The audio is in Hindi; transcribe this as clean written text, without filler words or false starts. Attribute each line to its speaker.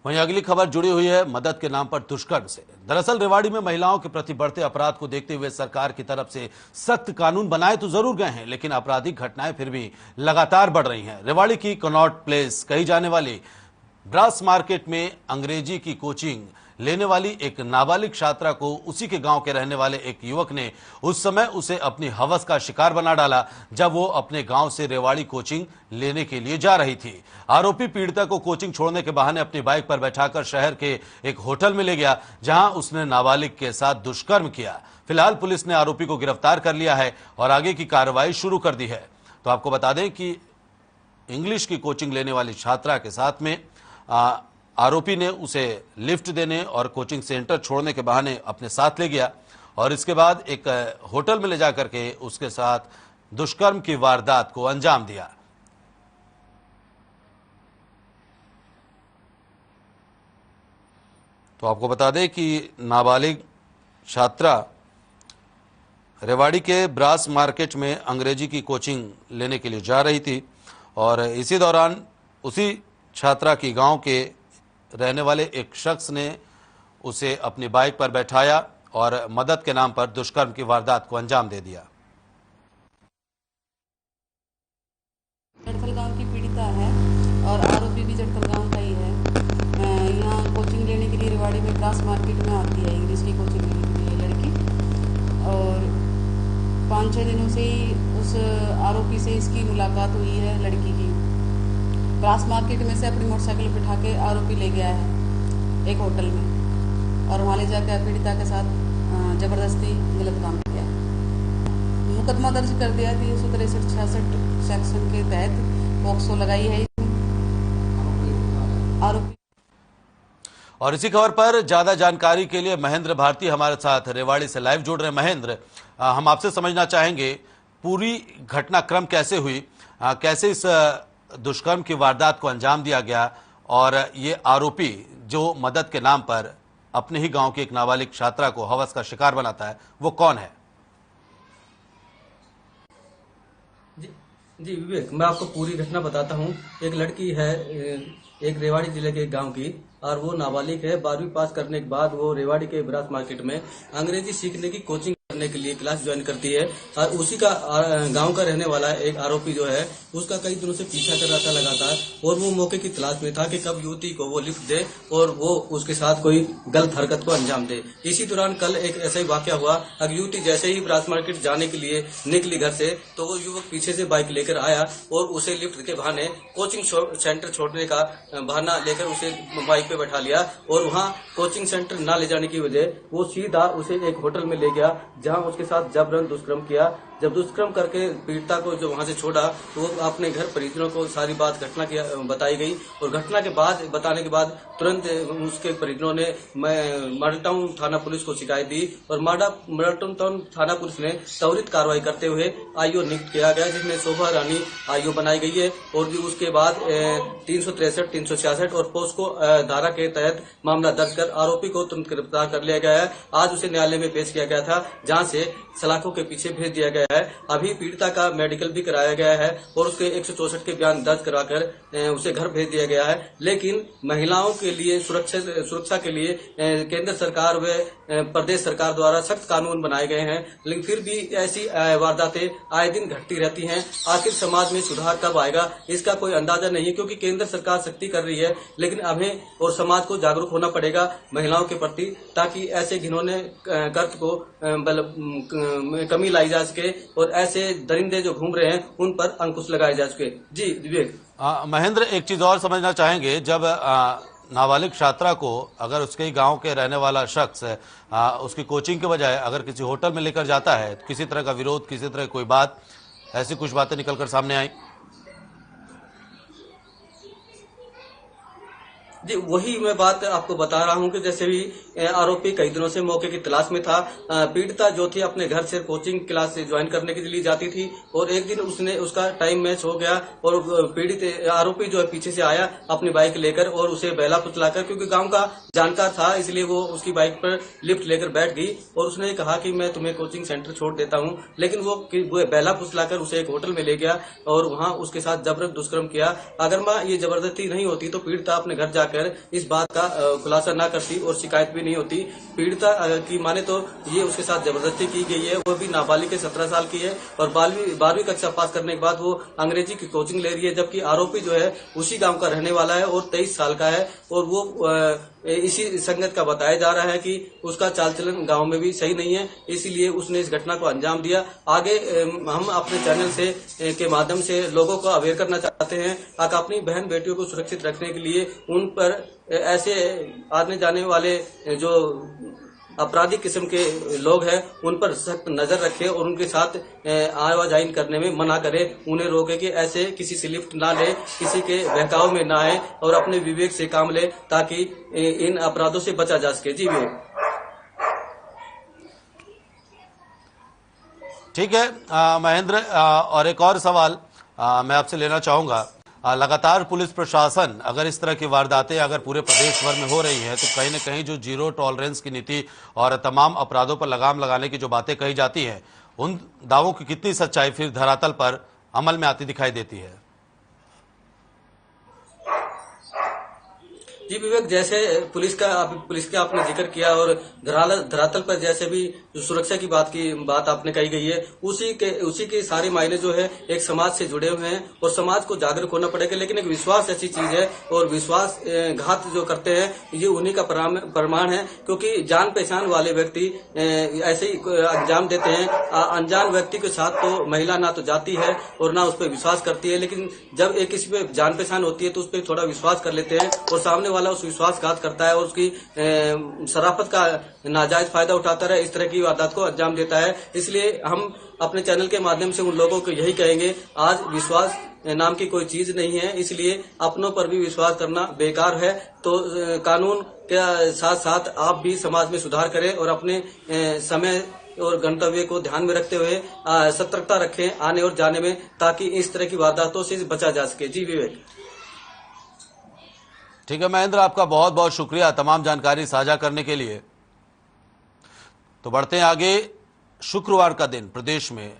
Speaker 1: वहीं अगली खबर जुड़ी हुई है मदद के नाम पर दुष्कर्म से। दरअसल रेवाड़ी में महिलाओं के प्रति बढ़ते अपराध को देखते हुए सरकार की तरफ से सख्त कानून बनाए तो जरूर गए हैं, लेकिन आपराधिक घटनाएं फिर भी लगातार बढ़ रही हैं। रेवाड़ी की कनॉट प्लेस कही जाने वाली ब्रास मार्केट में अंग्रेजी की कोचिंग लेने वाली एक नाबालिग छात्रा को उसी के गांव के रहने वाले एक युवक ने उस समय उसे अपनी हवस का शिकार बना डाला जब वो अपने गांव से रेवाड़ी कोचिंग लेने के लिए जा रही थी। आरोपी पीड़िता को कोचिंग छोड़ने के बहाने अपनी बाइक पर बैठाकर शहर के एक होटल में ले गया, जहां उसने नाबालिग के साथ दुष्कर्म किया। फिलहाल पुलिस ने आरोपी को गिरफ्तार कर लिया है और आगे की कार्रवाई शुरू कर दी है। तो आपको बता दें कि इंग्लिश की कोचिंग लेने वाली छात्रा के साथ में आरोपी ने उसे लिफ्ट देने और कोचिंग सेंटर छोड़ने के बहाने अपने साथ ले गया और इसके बाद एक होटल में ले जाकर के उसके साथ दुष्कर्म की वारदात को अंजाम दिया। तो आपको बता दें कि नाबालिग छात्रा रेवाड़ी के ब्रास मार्केट में अंग्रेजी की कोचिंग लेने के लिए जा रही थी और इसी दौरान उसी छात्रा की गांव के रहने वाले एक शख्स ने उसे अपनी बाइक पर बैठाया और मदद के नाम पर दुष्कर्म की वारदात को अंजाम दे दिया।
Speaker 2: जड़थल गांव की पीड़िता है और आरोपी भी जड़थल गांव का ही है। यहाँ कोचिंग लेने के लिए रेवाड़ी में ब्रास मार्केट में आती है इंग्लिश की कोचिंग लेने के लिए लड़की, और 5-6 दिनों से ही उस आरोपी से इसकी मुलाकात हुई है लड़की की। ब्रास मार्केट में से अपनी मोटरसाइकिल बिठा के आरोपी ले गया है एक होटल में और वहाँ ले जाकर पीड़िता के साथ जबरदस्ती गलत काम किया। मुकदमा दर्ज कर दिया 363-66 सेक्शन के तहत पॉक्सो लगाई है आरोपी।
Speaker 1: और इसी खबर पर ज्यादा जानकारी के लिए महेंद्र भारती हमारे साथ रेवाड़ी से लाइव जुड़ रहे हैं। महेंद्र, हम आपसे समझना चाहेंगे पूरी घटनाक्रम कैसे हुई, कैसे इस दुष्कर्म की वारदात को अंजाम दिया गया और ये आरोपी जो मदद के नाम पर अपने ही गांव की एक नाबालिग छात्रा को हवस का शिकार बनाता है वो कौन है?
Speaker 3: जी विवेक, मैं आपको पूरी घटना बताता हूँ। एक लड़की है एक रेवाड़ी जिले के एक गांव की और वो नाबालिग है। 12वीं पास करने के बाद वो रेवाड़ी के ब्रास मार्केट में अंग्रेजी सीखने की कोचिंग करने के लिए क्लास ज्वाइन करती है और उसी का गांव का रहने वाला एक आरोपी जो है उसका कई दिनों से पीछा कर रहा था लगातार, और वो मौके की तलाश में था कि कब युवती को वो लिफ्ट दे और वो उसके साथ कोई गलत हरकत को अंजाम दे। इसी दौरान कल एक ऐसा ही वाकया हुआ। अब युवती जैसे ही ब्रास मार्केट जाने के लिए निकली घर से तो वो युवक पीछे से बाइक लेकर आया और उसे लिफ्ट के बहाने कोचिंग सेंटर छोड़ने का बहाना लेकर उसे बाइक पे बैठा लिया और वहाँ कोचिंग सेंटर न ले जाने की वजह वो सीधा उसे एक होटल में ले गया जहाँ उसके साथ जबरन दुष्कर्म किया। जब दुष्कर्म करके पीड़िता को जो वहां से छोड़ा तो वो अपने घर परिजनों को सारी बात घटना की बताई गई और घटना के बाद बताने के बाद तुरंत उसके परिजनों ने मॉडल टाउन थाना पुलिस को शिकायत दी और मॉडल टाउन थाना पुलिस ने त्वरित कार्रवाई करते हुए आईओ नियुक्त किया गया, जिसमें शोभा रानी आईओ बनाई गई है और उसके बाद 363, 366 और पोस्को धारा के तहत मामला दर्ज कर आरोपी को तुरंत गिरफ्तार कर लिया गया है। आज उसे न्यायालय में पेश किया गया था जहाँ से सलाखों के पीछे भेज दिया गया है। अभी पीड़िता का मेडिकल भी कराया गया है और उसके 164 के बयान दर्ज कराकर उसे घर भेज दिया गया है। लेकिन महिलाओं के लिए सुरक्षा के लिए केंद्र सरकार व प्रदेश सरकार द्वारा सख्त कानून बनाए गए हैं, लेकिन फिर भी ऐसी वारदातें आए दिन घटती रहती हैं। आखिर समाज में सुधार कब आएगा इसका कोई अंदाजा नहीं है, क्योंकि केंद्र सरकार सख्ती कर रही है, लेकिन हमें और समाज को जागरूक होना पड़ेगा महिलाओं के प्रति, ताकि ऐसे घिनौने कृत्य को कमी लाई जा सके और ऐसे दरिंदे जो घूम रहे हैं उन पर अंकुश लगाए जा सके। जी विवेक।
Speaker 1: महेंद्र, एक चीज और समझना चाहेंगे, जब नाबालिग छात्रा को अगर उसके गांव के रहने वाला शख्स उसकी कोचिंग के बजाय अगर किसी होटल में लेकर जाता है तो किसी तरह का विरोध, किसी तरह कोई बात, ऐसी कुछ बातें निकलकर सामने आई?
Speaker 3: जी वही मैं बात आपको बता रहा हूं कि जैसे भी आरोपी कई दिनों से मौके की तलाश में था। पीड़िता जो थी अपने घर से कोचिंग क्लास से ज्वाइन करने के लिए जाती थी और एक दिन उसका टाइम मैच हो गया और पीड़ित आरोपी जो है पीछे से आया अपनी बाइक लेकर और उसे बहला फुसलाकर, क्योंकि गांव का जानकार था इसलिए वो उसकी बाइक पर लिफ्ट लेकर बैठ गई और उसने कहा कि मैं तुम्हें कोचिंग सेंटर छोड़ देता हूं, लेकिन वो बहला फुसलाकर उसे एक होटल में ले गया और वहां उसके साथ जबरन दुष्कर्म किया। अगर माँ ये जबरदस्ती नहीं होती तो पीड़िता अपने घर जाकर जाकर इस बात का खुलासा न करती और शिकायत भी नहीं होती। पीड़िता की माने तो ये उसके साथ जबरदस्ती की गई है, वो भी नाबालिग है, 17 साल की है और 12वीं कक्षा पास करने के बाद वो अंग्रेजी की कोचिंग ले रही है, जबकि आरोपी जो है उसी गांव का रहने वाला है और 23 साल का है और वो इसी संगत का बताया जा रहा है कि उसका चाल चलन गांव में भी सही नहीं है, इसीलिए उसने इस घटना को अंजाम दिया। आगे हम अपने चैनल से के माध्यम से लोगों को अवेयर करना चाहते हैं ताकि अपनी बहन बेटियों को सुरक्षित रखने के लिए उन पर ऐसे आने जाने वाले जो आपराधिक किस्म के लोग हैं उन पर सख्त नजर रखे और उनके साथ आवाजाही करने में मना करे, उन्हें रोके कि ऐसे किसी से लिफ्ट ना ले, किसी के बहकाव में ना आए और अपने विवेक से काम ले ताकि इन अपराधों से बचा जा सके। जी विवेक।
Speaker 1: ठीक है महेंद्र, और एक और सवाल मैं आपसे लेना चाहूंगा। लगातार पुलिस प्रशासन अगर इस तरह की वारदातें अगर पूरे प्रदेश भर में हो रही हैं तो कहीं न कहीं जो जीरो टॉलरेंस की नीति और तमाम अपराधों पर लगाम लगाने की जो बातें कही जाती हैं, उन दावों की कितनी सच्चाई फिर धरातल पर अमल में आती दिखाई देती है?
Speaker 3: जी विवेक, जैसे पुलिस का आपने जिक्र किया और धरातल पर जैसे भी सुरक्षा की बात आपने कही गई है, उसी के सारे मायने जो है एक समाज से जुड़े हुए हैं और समाज को जागरूक होना पड़ेगा। लेकिन एक विश्वास ऐसी चीज है और विश्वास घात जो करते हैं ये उन्हीं का प्रमाण है, क्योंकि जान पहचान वाले व्यक्ति ऐसे ही अंजाम देते हैं। अनजान व्यक्ति के साथ तो महिला ना तो जाती है और ना उस पर विश्वास करती है, लेकिन जब एक किसी पे जान पहचान होती है तो उस पर थोड़ा विश्वास कर लेते हैं और सामने वाला उस विश्वासघात करता है और उसकी शराफत का नाजायज फायदा उठाता है, इस तरह की वारदात को अंजाम देता है। इसलिए हम अपने चैनल के माध्यम से उन लोगों को यही कहेंगे, आज विश्वास नाम की कोई चीज नहीं है, इसलिए अपनों पर भी विश्वास करना बेकार है। तो कानून के साथ साथ आप भी समाज में सुधार करें और अपने समय और गंतव्य को ध्यान में रखते हुए सतर्कता रखें आने और जाने में, ताकि इस तरह की वारदातों से बचा जा सके। जी विवेक।
Speaker 1: ठीक है महेंद्र, आपका बहुत बहुत शुक्रिया तमाम जानकारी साझा करने के लिए। तो बढ़ते हैं आगे। शुक्रवार का दिन प्रदेश में